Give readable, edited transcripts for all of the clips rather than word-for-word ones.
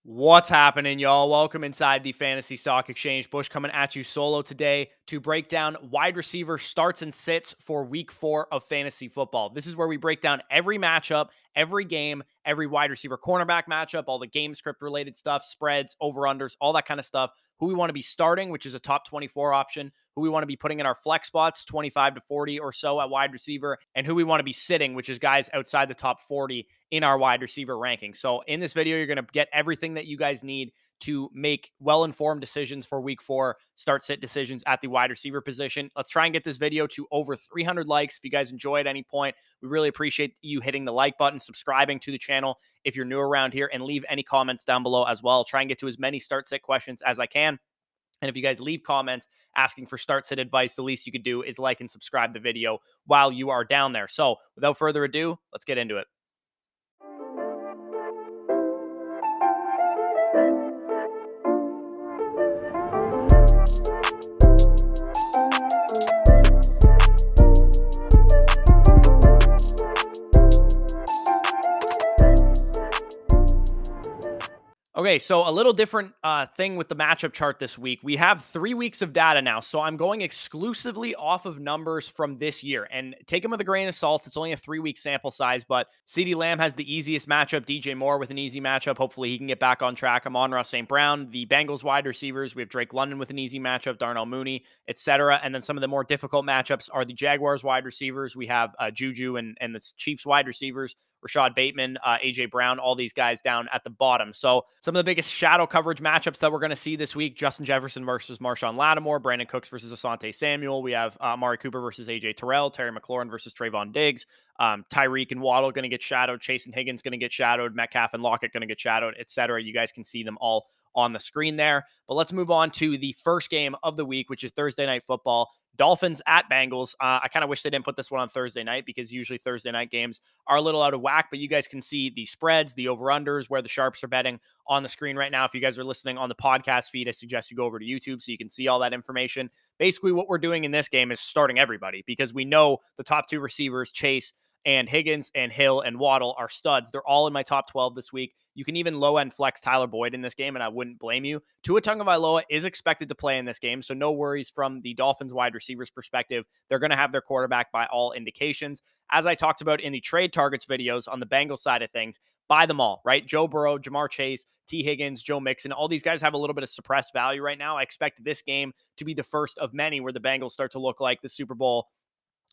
What's happening, y'all? Welcome inside the Fantasy Stock Exchange. Bush coming at you solo today to break down wide receiver starts and sits for week 4 of fantasy football. This is where we break down every matchup, every game, every wide receiver cornerback matchup, all the game script related stuff, spreads, over-unders, all that kind of stuff. Who we want to be starting, which is a top 24 option, who we want to be putting in our flex spots, 25 to 40 or so at wide receiver, and who we want to be sitting, which is guys outside the top 40 in our wide receiver ranking. So in this video, you're going to get everything that you guys need to make well-informed decisions for week 4, start sit decisions at the wide receiver position. Let's try and get this video to over 300 likes. If you guys enjoy at any point, we really appreciate you hitting the like button, subscribing to the channel if you're new around here, and leave any comments down below as well. I'll try and get to as many start sit questions as I can. And if you guys leave comments asking for start sit advice, the least you could do is like and subscribe the video while you are down there. So without further ado, let's get into it. Okay, so a little different thing with the matchup chart this week. We have 3 weeks of data now, so I'm going exclusively off of numbers from this year. And take them with a grain of salt. It's only a 3-week sample size, but CeeDee Lamb has the easiest matchup. DJ Moore with an easy matchup. Hopefully he can get back on track. Amon-Ra St. Brown. The Bengals wide receivers, we have Drake London with an easy matchup, Darnell Mooney, etc. And then some of the more difficult matchups are the Jaguars wide receivers. We have Juju and the Chiefs wide receivers. Rashad Bateman, AJ Brown, all these guys down at the bottom. So some of the biggest shadow coverage matchups that we're going to see this week: Justin Jefferson versus Marshawn Lattimore, Brandon Cooks versus Asante Samuel. We have Amari Cooper versus AJ Terrell, Terry McLaurin versus Trayvon Diggs, Tyreek and Waddle going to get shadowed, Chase and Higgins going to get shadowed, Metcalf and Lockett going to get shadowed, etc. You guys can see them all on the screen there. But let's move on to the first game of the week, which is Thursday Night Football. Dolphins at Bengals. I kind of wish they didn't put this one on Thursday night because usually Thursday night games are a little out of whack, but you guys can see the spreads, the over-unders, where the sharps are betting on the screen right now. If you guys are listening on the podcast feed, I suggest you go over to YouTube so you can see all that information. Basically, what we're doing in this game is starting everybody because we know the top 2 receivers, Chase and Higgins and Hill and Waddle, are studs. They're all in my top 12 this week. You can even low-end flex Tyler Boyd in this game, and I wouldn't blame you. Tua Tagovailoa is expected to play in this game, so no worries from the Dolphins wide receivers perspective. They're going to have their quarterback by all indications. As I talked about in the trade targets videos on the Bengals side of things, buy them all, right? Joe Burrow, Jamar Chase, T. Higgins, Joe Mixon, all these guys have a little bit of suppressed value right now. I expect this game to be the first of many where the Bengals start to look like the Super Bowl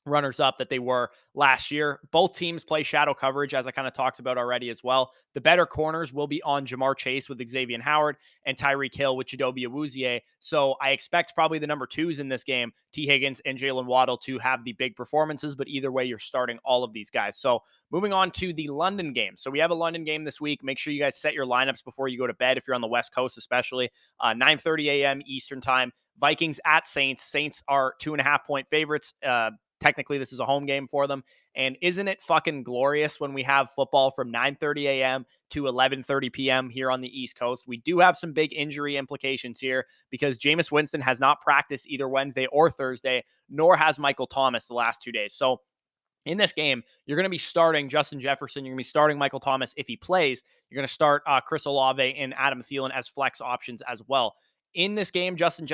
runners up that they were last year. Both teams play shadow coverage, as I kind of talked about already as well. The better corners will be on Jamar Chase with Xavier Howard and Tyreek Hill with Chidobe Awuzie. So I expect probably the number 2s in this game, T. Higgins and Jalen Waddle, to have the big performances, but either way, you're starting all of these guys. So moving on to the London game. So we have a London game this week. Make sure you guys set your lineups before you go to bed if you're on the West Coast, especially 9:30 a.m. Eastern time. Vikings at Saints. Saints are 2.5-point favorites. Technically, this is a home game for them. And isn't it fucking glorious when we have football from 9:30 a.m. to 11:30 p.m. here on the East Coast? We do have some big injury implications here because Jameis Winston has not practiced either Wednesday or Thursday, nor has Michael Thomas the last 2 days. So in this game, you're going to be starting Justin Jefferson. You're going to be starting Michael Thomas if he plays. You're going to start Chris Olave and Adam Thielen as flex options as well. In this game, Justin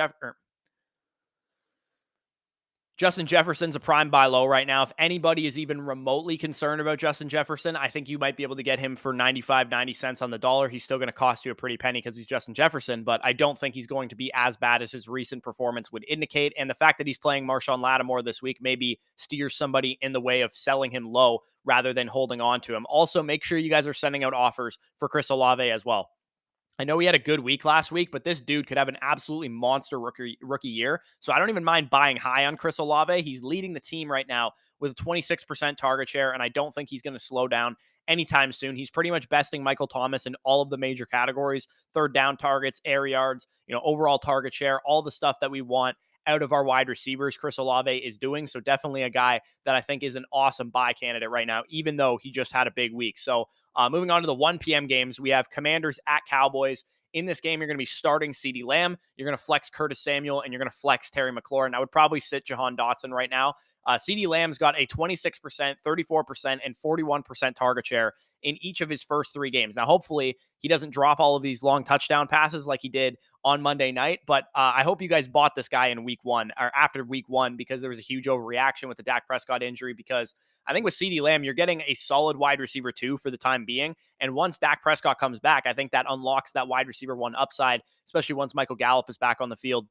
Jefferson's a prime buy low right now. If anybody is even remotely concerned about Justin Jefferson, I think you might be able to get him for 95, 90 cents on the dollar. He's still going to cost you a pretty penny because he's Justin Jefferson, but I don't think he's going to be as bad as his recent performance would indicate. And the fact that he's playing Marshawn Lattimore this week maybe steers somebody in the way of selling him low rather than holding on to him. Also, make sure you guys are sending out offers for Chris Olave as well. I know he had a good week last week, but this dude could have an absolutely monster rookie year. So I don't even mind buying high on Chris Olave. He's leading the team right now with a 26% target share, and I don't think he's going to slow down anytime soon. He's pretty much besting Michael Thomas in all of the major categories: third down targets, air yards, overall target share, all the stuff that we want out of our wide receivers. Chris Olave is doing. So definitely a guy that I think is an awesome buy candidate right now, even though he just had a big week. So Moving on to the 1 p.m. games, we have Commanders at Cowboys. In this game, you're going to be starting CeeDee Lamb. You're going to flex Curtis Samuel, and you're going to flex Terry McLaurin. I would probably sit Jahan Dotson right now. CeeDee Lamb's got a 26%, 34%, and 41% target share in each of his first 3 games. Now, hopefully, he doesn't drop all of these long touchdown passes like he did on Monday night, but I hope you guys bought this guy in week 1 or after week 1 because there was a huge overreaction with the Dak Prescott injury. Because I think with CeeDee Lamb, you're getting a solid wide receiver 2 for the time being. And once Dak Prescott comes back, I think that unlocks that wide receiver 1 upside, especially once Michael Gallup is back on the field,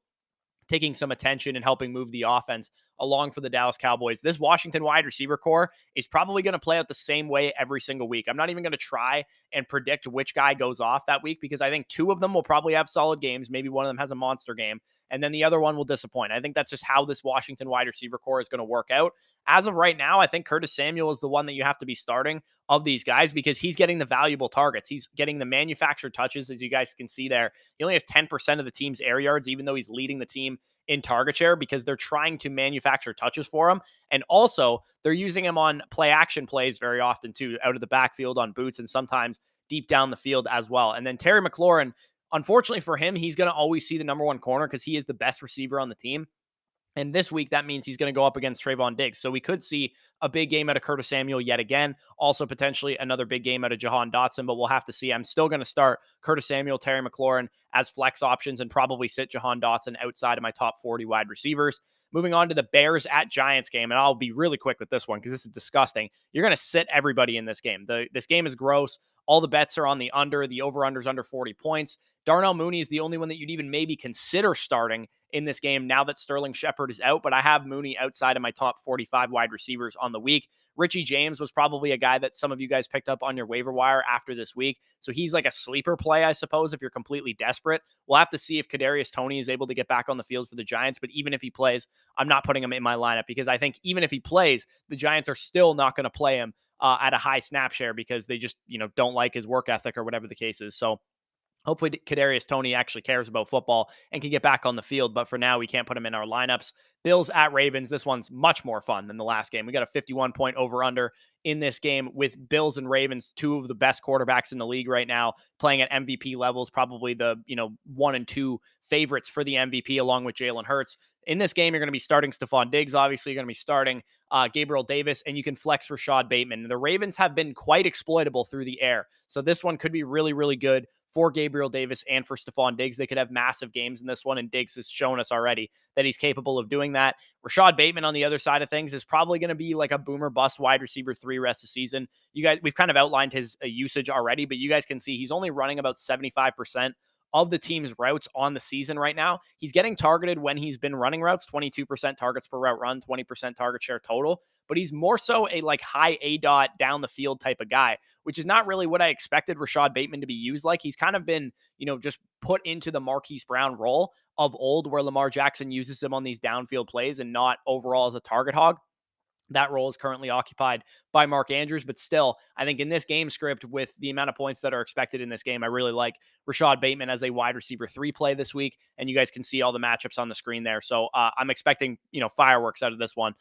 taking some attention and helping move the offense along for the Dallas Cowboys. This Washington wide receiver core is probably going to play out the same way every single week. I'm not even going to try and predict which guy goes off that week because I think 2 of them will probably have solid games. Maybe one of them has a monster game, and then the other one will disappoint. I think that's just how this Washington wide receiver core is going to work out. As of right now, I think Curtis Samuel is the one that you have to be starting of these guys because he's getting the valuable targets. He's getting the manufactured touches, as you guys can see there. He only has 10% of the team's air yards, even though he's leading the team in target share because they're trying to manufacture touches for him. And also, they're using him on play action plays very often too, out of the backfield on boots and sometimes deep down the field as well. And then Terry McLaurin, unfortunately for him, he's going to always see the number 1 corner because he is the best receiver on the team. And this week, that means he's going to go up against Trayvon Diggs. So we could see a big game out of Curtis Samuel yet again. Also, potentially another big game out of Jahan Dotson, but we'll have to see. I'm still going to start Curtis Samuel, Terry McLaurin as flex options and probably sit Jahan Dotson outside of my top 40 wide receivers. Moving on to the Bears at Giants game, and I'll be really quick with this one because this is disgusting. You're going to sit everybody in this game. This game is gross. All the bets are on the under. The over-under's under 40 points. Darnell Mooney is the only one that you'd even maybe consider starting in this game now that Sterling Shepard is out, but I have Mooney outside of my top 45 wide receivers on the week. Richie James was probably a guy that some of you guys picked up on your waiver wire after this week. So he's like a sleeper play, I suppose, if you're completely desperate. We'll have to see if Kadarius Toney is able to get back on the field for the Giants, but even if he plays, I'm not putting him in my lineup because I think even if he plays, the Giants are still not going to play him at a high snap share because they just, don't like his work ethic or whatever the case is. So hopefully Kadarius Toney actually cares about football and can get back on the field. But for now, we can't put him in our lineups. Bills at Ravens. This one's much more fun than the last game. We got a 51-point over-under in this game with Bills and Ravens, 2 of the best quarterbacks in the league right now, playing at MVP levels, probably the 1 and 2 favorites for the MVP along with Jalen Hurts. In this game, you're going to be starting Stephon Diggs. Obviously, you're going to be starting Gabriel Davis, and you can flex Rashad Bateman. The Ravens have been quite exploitable through the air. So this one could be really, really good for Gabriel Davis and for Stephon Diggs. They could have massive games in this one, and Diggs has shown us already that he's capable of doing that. Rashad Bateman on the other side of things is probably going to be like a boomer bust wide receiver 3 rest of the season. You guys, we've kind of outlined his usage already, but you guys can see he's only running about 75% of the team's routes on the season right now. He's getting targeted when he's been running routes, 22% targets per route run, 20% target share total, but he's more so a like high ADOT down the field type of guy, which is not really what I expected Rashad Bateman to be used like. He's kind of been, just put into the Marquise Brown role of old where Lamar Jackson uses him on these downfield plays and not overall as a target hog. That role is currently occupied by Mark Andrews, but still, I think in this game script with the amount of points that are expected in this game, I really like Rashad Bateman as a wide receiver 3 play this week, and you guys can see all the matchups on the screen there. So I'm expecting, fireworks out of this one.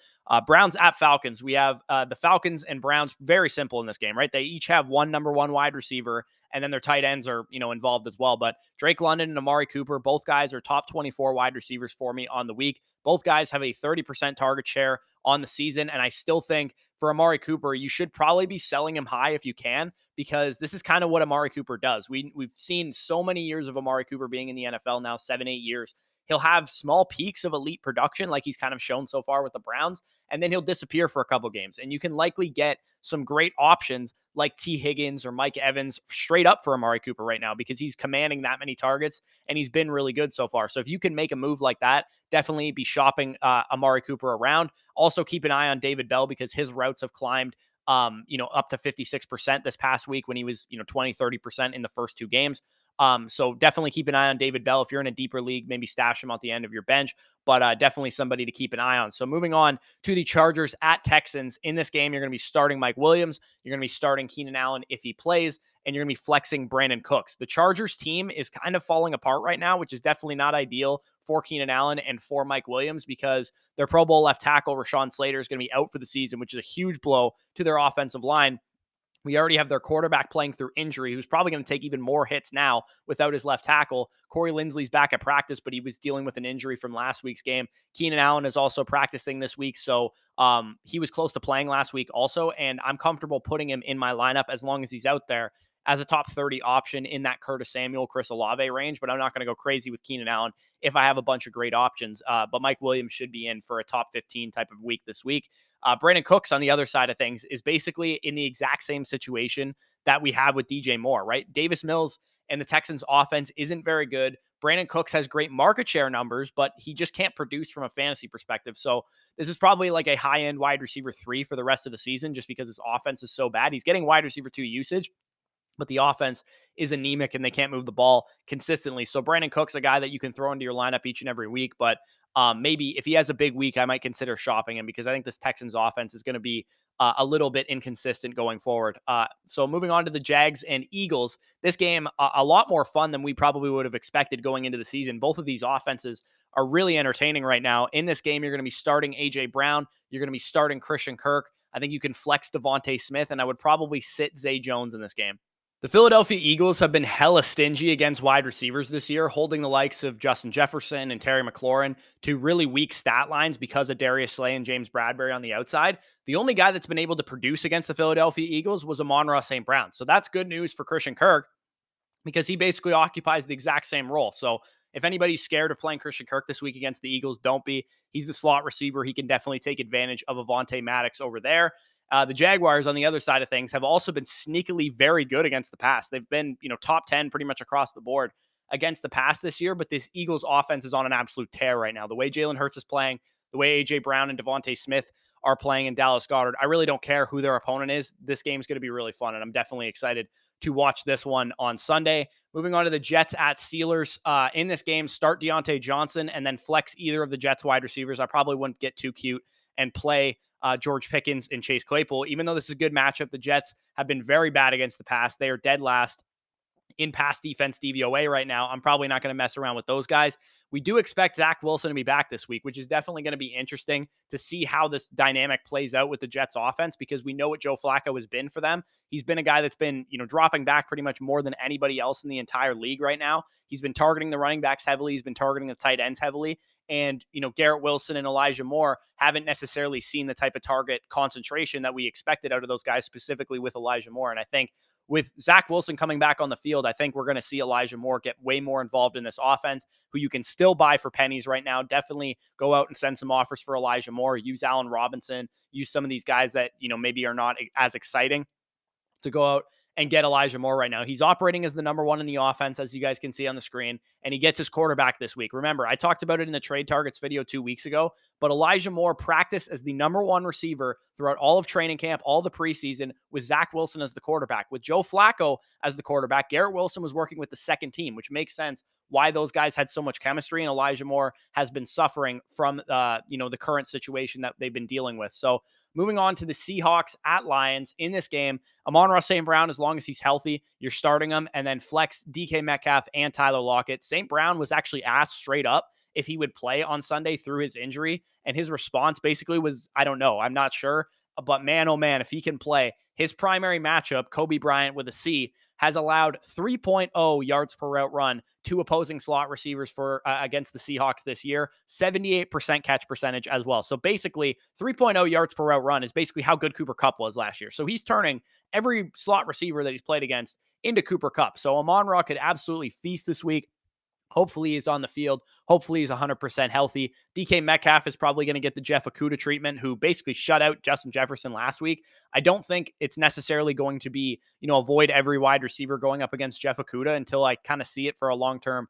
Browns at Falcons. We have the Falcons and Browns, very simple in this game, right? They each have one number 1 wide receiver, and then their tight ends are, involved as well. But Drake London and Amari Cooper, both guys are top 24 wide receivers for me on the week. Both guys have a 30% target share on the season. And I still think for Amari Cooper, you should probably be selling him high if you can, because this is kind of what Amari Cooper does. We've seen so many years of Amari Cooper being in the NFL now, 7-8 years. He'll have small peaks of elite production like he's kind of shown so far with the Browns, and then he'll disappear for a couple games. And you can likely get some great options like T. Higgins or Mike Evans straight up for Amari Cooper right now because he's commanding that many targets and he's been really good so far. So if you can make a move like that, definitely be shopping Amari Cooper around. Also keep an eye on David Bell because his routes have climbed up to 56% this past week when he was, 20, 30% in the first 2 games. So definitely keep an eye on David Bell. If you're in a deeper league, maybe stash him at the end of your bench, but definitely somebody to keep an eye on. So moving on to the Chargers at Texans. In this game, you're going to be starting Mike Williams. You're going to be starting Keenan Allen if he plays, and you're going to be flexing Brandon Cooks. The Chargers team is kind of falling apart right now, which is definitely not ideal for Keenan Allen and for Mike Williams because their Pro Bowl left tackle, Rashawn Slater, is going to be out for the season, which is a huge blow to their offensive line. We already have their quarterback playing through injury, who's probably going to take even more hits now without his left tackle. Corey Linsley's back at practice, but he was dealing with an injury from last week's game. Keenan Allen is also practicing this week, so he was close to playing last week also, and I'm comfortable putting him in my lineup as long as he's out there as a top 30 option in that Curtis Samuel, Chris Olave range, but I'm not going to go crazy with Keenan Allen if I have a bunch of great options. But Mike Williams should be in for a top 15 type of week this week. Brandon Cooks on the other side of things is basically in the exact same situation that we have with DJ Moore, right? Davis Mills and the Texans offense isn't very good. Brandon Cooks has great market share numbers, but he just can't produce from a fantasy perspective. So this is probably like a high-end wide receiver 3 for the rest of the season just because his offense is so bad. He's getting wide receiver 2 usage, but the offense is anemic and they can't move the ball consistently. So Brandon Cook's a guy that you can throw into your lineup each and every week, but maybe if he has a big week, I might consider shopping him because I think this Texans offense is going to be a little bit inconsistent going forward. So moving on to the Jags and Eagles, this game, a lot more fun than we probably would have expected going into the season. Both of these offenses are really entertaining right now. In this game, you're going to be starting A.J. Brown. You're going to be starting Christian Kirk. I think you can flex Devontae Smith, and I would probably sit Zay Jones in this game. The Philadelphia Eagles have been hella stingy against wide receivers this year, holding the likes of Justin Jefferson and Terry McLaurin to really weak stat lines because of Darius Slay and James Bradbury on the outside. The only guy that's been able to produce against the Philadelphia Eagles was Amon-Ra St. Brown. So that's good news for Christian Kirk because he basically occupies the exact same role. So if anybody's scared of playing Christian Kirk this week against the Eagles, don't be. He's the slot receiver. He can definitely take advantage of Avonte Maddox over there. The Jaguars on the other side of things have also been sneakily very good against the pass. They've been, top 10 pretty much across the board against the pass this year, but this Eagles offense is on an absolute tear right now. The way Jalen Hurts is playing, the way A.J. Brown and Devontae Smith are playing in Dallas Goedert, I really don't care who their opponent is. This game is going to be really fun, and I'm definitely excited to watch this one on Sunday. Moving on to the Jets at Steelers. In this game, start Deontay Johnson and then flex either of the Jets wide receivers. I probably wouldn't get too cute and play George Pickens and Chase Claypool. Even though this is a good matchup, the Jets have been very bad against the pass. They are dead last in pass defense DVOA right now. I'm probably not going to mess around with those guys. We do expect Zach Wilson to be back this week, which is definitely going to be interesting to see how this dynamic plays out with the Jets offense, because we know what Joe Flacco has been for them. He's been a guy that's been, dropping back pretty much more than anybody else in the entire league right now. He's been targeting the running backs heavily. He's been targeting the tight ends heavily. And, Garrett Wilson and Elijah Moore haven't necessarily seen the type of target concentration that we expected out of those guys, specifically with Elijah Moore. And I think with Zach Wilson coming back on the field, I think we're going to see Elijah Moore get way more involved in this offense, who you can still buy for pennies right now. Definitely go out and send some offers for Elijah Moore. Use Allen Robinson. Use some of these guys that, maybe are not as exciting to go out and get Elijah Moore right now. He's operating as the number one in the offense, as you guys can see on the screen, and he gets his quarterback this week. Remember, I talked about it in the trade targets video 2 weeks ago, but Elijah Moore practiced as the number one receiver throughout all of training camp, all the preseason, with Zach Wilson as the quarterback. With Joe Flacco as the quarterback, Garrett Wilson was working with the second team, which makes sense why those guys had so much chemistry, and Elijah Moore has been suffering from, the current situation that they've been dealing with. So moving on to the Seahawks at Lions. In this game, Amon-Ra St. Brown, as long as he's healthy, you're starting him, and then flex DK Metcalf and Tyler Lockett. St. Brown was actually asked straight up if he would play on Sunday through his injury, and his response basically was, I don't know, I'm not sure, but man, oh man, if he can play. His primary matchup, Kobe Bryant with a C, has allowed 3.0 yards per route run to opposing slot receivers for against the Seahawks this year, 78% catch percentage as well. So basically, 3.0 yards per route run is basically how good Cooper Kupp was last year. So he's turning every slot receiver that he's played against into Cooper Kupp. So Amon-Ra could absolutely feast this week. Hopefully he's on the field. Hopefully he's 100% healthy. DK Metcalf is probably going to get the Jeff Okudah treatment, who basically shut out Justin Jefferson last week. I don't think it's necessarily going to be, avoid every wide receiver going up against Jeff Okudah until I kind of see it for a long-term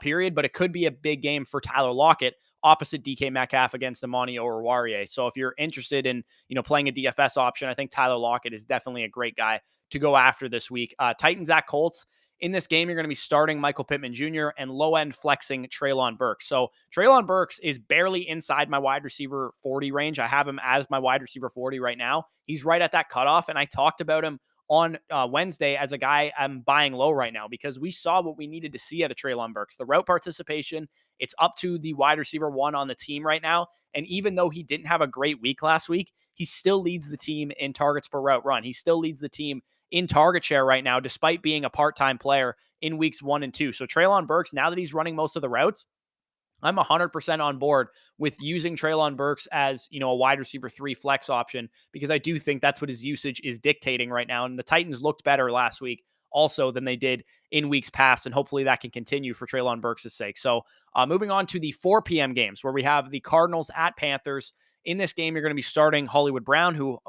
period, but it could be a big game for Tyler Lockett opposite DK Metcalf against Amani Oruwariye. So if you're interested in, playing a DFS option, I think Tyler Lockett is definitely a great guy to go after this week. Titans at Colts. In this game, you're going to be starting Michael Pittman Jr. and low-end flexing Treylon Burks. So Treylon Burks is barely inside my wide receiver 40 range. I have him as my wide receiver 40 right now. He's right at that cutoff, and I talked about him on Wednesday as a guy I'm buying low right now because we saw what we needed to see out of Treylon Burks. The route participation, it's up to the wide receiver one on the team right now. And even though he didn't have a great week last week, he still leads the team in targets per route run. He still leads the team in target share right now, despite being a part-time player in weeks 1 and 2. So Treylon Burks, now that he's running most of the routes, I'm 100% on board with using Treylon Burks as, a wide receiver 3 flex option because I do think that's what his usage is dictating right now. And the Titans looked better last week also than they did in weeks past. And hopefully that can continue for Treylon Burks' sake. So moving on to the 4 p.m. games where we have the Cardinals at Panthers. In this game, you're going to be starting Hollywood Brown, who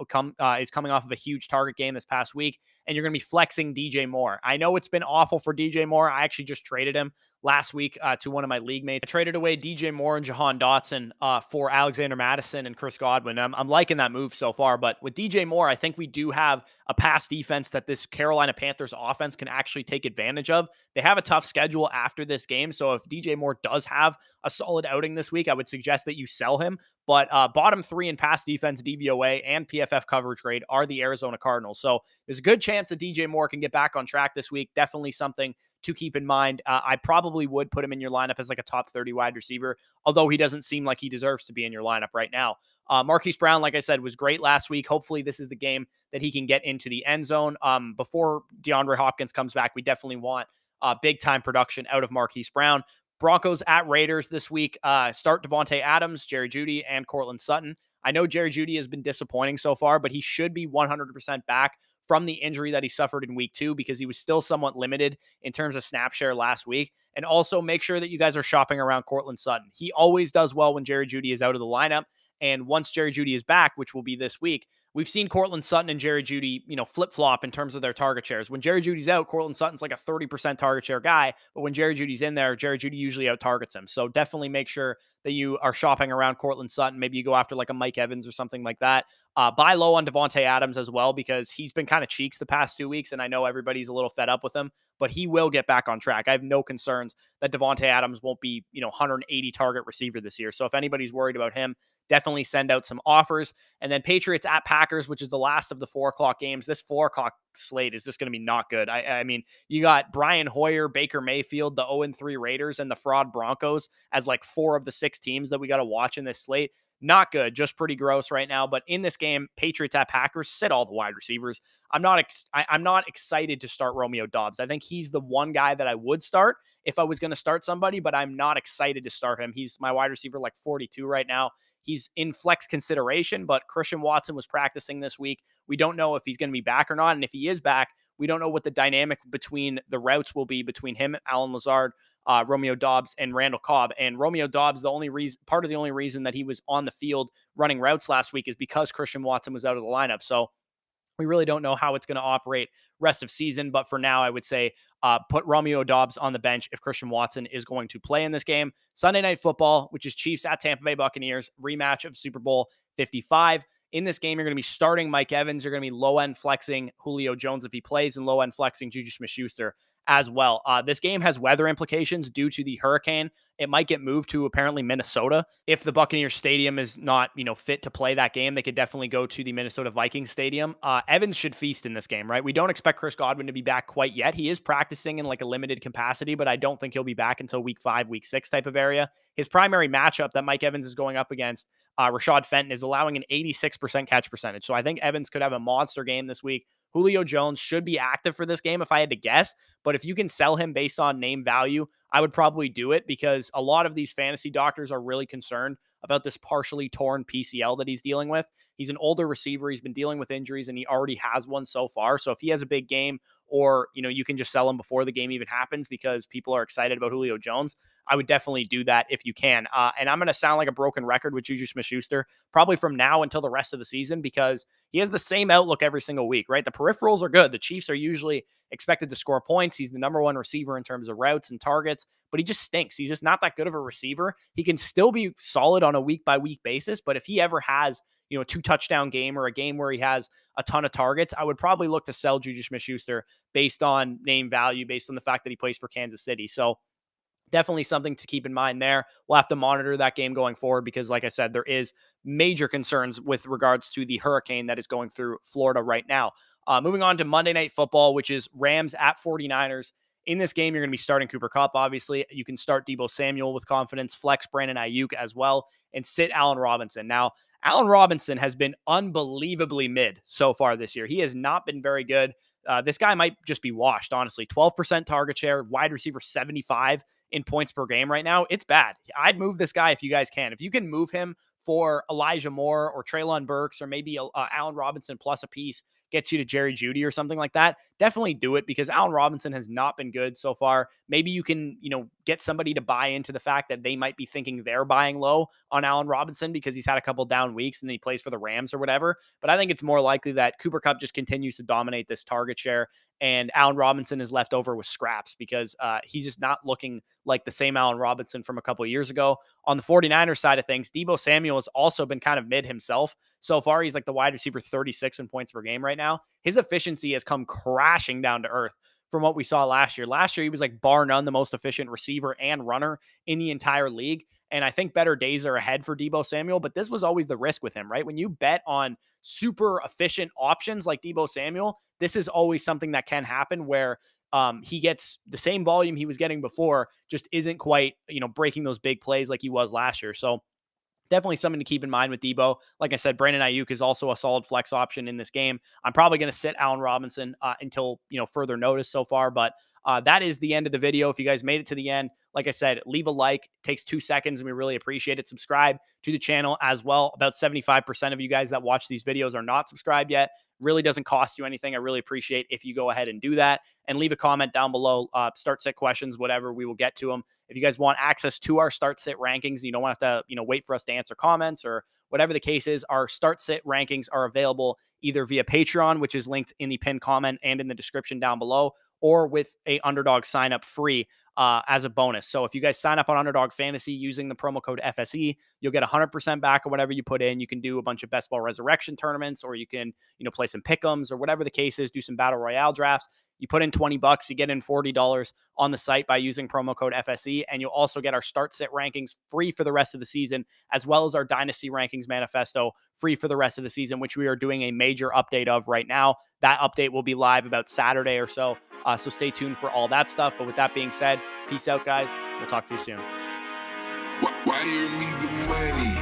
is coming off of a huge target game this past week, and you're going to be flexing DJ Moore. I know it's been awful for DJ Moore. I actually just traded him last week to one of my league mates. I traded away DJ Moore and Jahan Dotson for Alexander Madison and Chris Godwin. I'm liking that move so far, but with DJ Moore, I think we do have a pass defense that this Carolina Panthers offense can actually take advantage of. They have a tough schedule after this game, so if DJ Moore does have a solid outing this week, I would suggest that you sell him. But bottom 3 in pass defense, DVOA, and PFF coverage grade are the Arizona Cardinals. So there's a good chance that DJ Moore can get back on track this week. Definitely something to keep in mind. I probably would put him in your lineup as like a top 30 wide receiver, although he doesn't seem like he deserves to be in your lineup right now. Marquise Brown, like I said, was great last week. Hopefully this is the game that he can get into the end zone. Before DeAndre Hopkins comes back, we definitely want big time production out of Marquise Brown. Broncos at Raiders this week. Start Devontae Adams, Jerry Jeudy, and Cortland Sutton. I know Jerry Jeudy has been disappointing so far, but he should be 100% back from the injury that he suffered in week 2 because he was still somewhat limited in terms of snap share last week. And also make sure that you guys are shopping around Cortland Sutton. He always does well when Jerry Jeudy is out of the lineup. And once Jerry Jeudy is back, which will be this week, we've seen Cortland Sutton and Jerry Jeudy, flip-flop in terms of their target shares. When Jerry Jeudy's out, Cortland Sutton's like a 30% target share guy, but when Jerry Jeudy's in there, Jerry Jeudy usually out-targets him. So definitely make sure that you are shopping around Cortland Sutton. Maybe you go after like a Mike Evans or something like that. Buy low on Devontae Adams as well because he's been kind of cheeks the past 2 weeks, and I know everybody's a little fed up with him, but he will get back on track. I have no concerns that Devontae Adams won't be, 180 target receiver this year. So if anybody's worried about him, definitely send out some offers. And then Patriots at Packers, which is the last of the 4 o'clock games. This 4 o'clock slate is just going to be not good. I mean, you got Brian Hoyer, Baker Mayfield, the 0-3 Raiders, and the fraud Broncos as like 4 of the 6 teams that we got to watch in this slate. Not good, just pretty gross right now. But in this game, Patriots at Packers, sit all the wide receivers. I'm not excited to start Romeo Doubs. I think he's the one guy that I would start if I was going to start somebody, but I'm not excited to start him. He's my wide receiver like 42 right now. He's in flex consideration, but Christian Watson was practicing this week. We don't know if he's going to be back or not. And if he is back, we don't know what the dynamic between the routes will be between him, Alan Lazard, Romeo Doubs, and Randall Cobb. And Romeo Doubs, part of the only reason that he was on the field running routes last week is because Christian Watson was out of the lineup. So we really don't know how it's going to operate rest of season. But for now, I would say put Romeo Doubs on the bench if Christian Watson is going to play in this game. Sunday Night Football, which is Chiefs at Tampa Bay Buccaneers, rematch of Super Bowl 55. In this game, you're going to be starting Mike Evans. You're going to be low-end flexing Julio Jones if he plays, and low-end flexing Juju Smith-Schuster as well. This game has weather implications due to the hurricane. It might get moved to apparently Minnesota. If the Buccaneers Stadium is not, fit to play that game, they could definitely go to the Minnesota Vikings Stadium. Evans should feast in this game, right? We don't expect Chris Godwin to be back quite yet. He is practicing in like a limited capacity, but I don't think he'll be back until week 5, week 6 type of area. His primary matchup that Mike Evans is going up against, Rashad Fenton, is allowing an 86% catch percentage. So I think Evans could have a monster game this week. Julio Jones should be active for this game if I had to guess, but if you can sell him based on name value, I would probably do it because a lot of these fantasy doctors are really concerned about this partially torn PCL that he's dealing with. He's an older receiver. He's been dealing with injuries and he already has one so far. So if he has a big game or, you can just sell him before the game even happens because people are excited about Julio Jones, I would definitely do that if you can. And I'm going to sound like a broken record with Juju Smith-Schuster probably from now until the rest of the season because he has the same outlook every single week, right? The peripherals are good. The Chiefs are usually expected to score points. He's the number 1 receiver in terms of routes and targets, but he just stinks. He's just not that good of a receiver. He can still be solid on a week-by-week basis, but if he ever has, a 2-touchdown game or a game where he has a ton of targets, I would probably look to sell Juju Smith-Schuster based on name value, based on the fact that he plays for Kansas City. So definitely something to keep in mind there. We'll have to monitor that game going forward because, like I said, there is major concerns with regards to the hurricane that is going through Florida right now. Moving on to Monday Night Football, which is Rams at 49ers. In this game, you're going to be starting Cooper Kupp, obviously. You can start Deebo Samuel with confidence, flex Brandon Ayuk as well, and sit Allen Robinson. Now, Allen Robinson has been unbelievably mid so far this year. He has not been very good. This guy might just be washed, honestly. 12% target share, wide receiver 75 in points per game right now. It's bad. I'd move this guy if you guys can. If you can move him for Elijah Moore or Treylon Burks or maybe Allen Robinson plus a piece, gets you to Jerry Jeudy or something like that, definitely do it because Allen Robinson has not been good so far. Maybe you can, get somebody to buy into the fact that they might be thinking they're buying low on Allen Robinson because he's had a couple down weeks and he plays for the Rams or whatever. But I think it's more likely that Cooper Kupp just continues to dominate this target share and Allen Robinson is left over with scraps because he's just not looking like the same Allen Robinson from a couple of years ago. On the 49ers side of things, Deebo Samuel has also been kind of mid himself. So far, he's like the wide receiver 36 in points per game right now. His efficiency has come crashing down to earth from what we saw last year. Last year, he was like bar none the most efficient receiver and runner in the entire league. And I think better days are ahead for Deebo Samuel, but this was always the risk with him, right? When you bet on super efficient options like Deebo Samuel, this is always something that can happen where he gets the same volume he was getting before, just isn't quite, breaking those big plays like he was last year. So definitely something to keep in mind with Deebo. Like I said, Brandon Ayuk is also a solid flex option in this game. I'm probably going to sit Allen Robinson until further notice so far, but that is the end of the video. If you guys made it to the end, like I said, leave a like. It takes 2 seconds and we really appreciate it. Subscribe to the channel as well. About 75% of you guys that watch these videos are not subscribed yet. Really doesn't cost you anything. I really appreciate if you go ahead and do that and leave a comment down below. Start sit questions, whatever, we will get to them. If you guys want access to our start sit rankings, you don't want to have to, wait for us to answer comments or whatever the case is, our start sit rankings are available either via Patreon, which is linked in the pinned comment and in the description down below, or with a Underdog sign up free as a bonus. So if you guys sign up on Underdog Fantasy using the promo code FSE, you'll get 100% back on whatever you put in. You can do a bunch of best ball resurrection tournaments, or you can, play some pick'ems or whatever the case is, do some battle royale drafts. You put in $20, you get in $40 on the site by using promo code FSE, and you'll also get our start sit rankings free for the rest of the season, as well as our Dynasty Rankings Manifesto free for the rest of the season, which we are doing a major update of right now. That update will be live about Saturday or so, so stay tuned for all that stuff. But with that being said, peace out, guys. We'll talk to you soon. Why you need the money?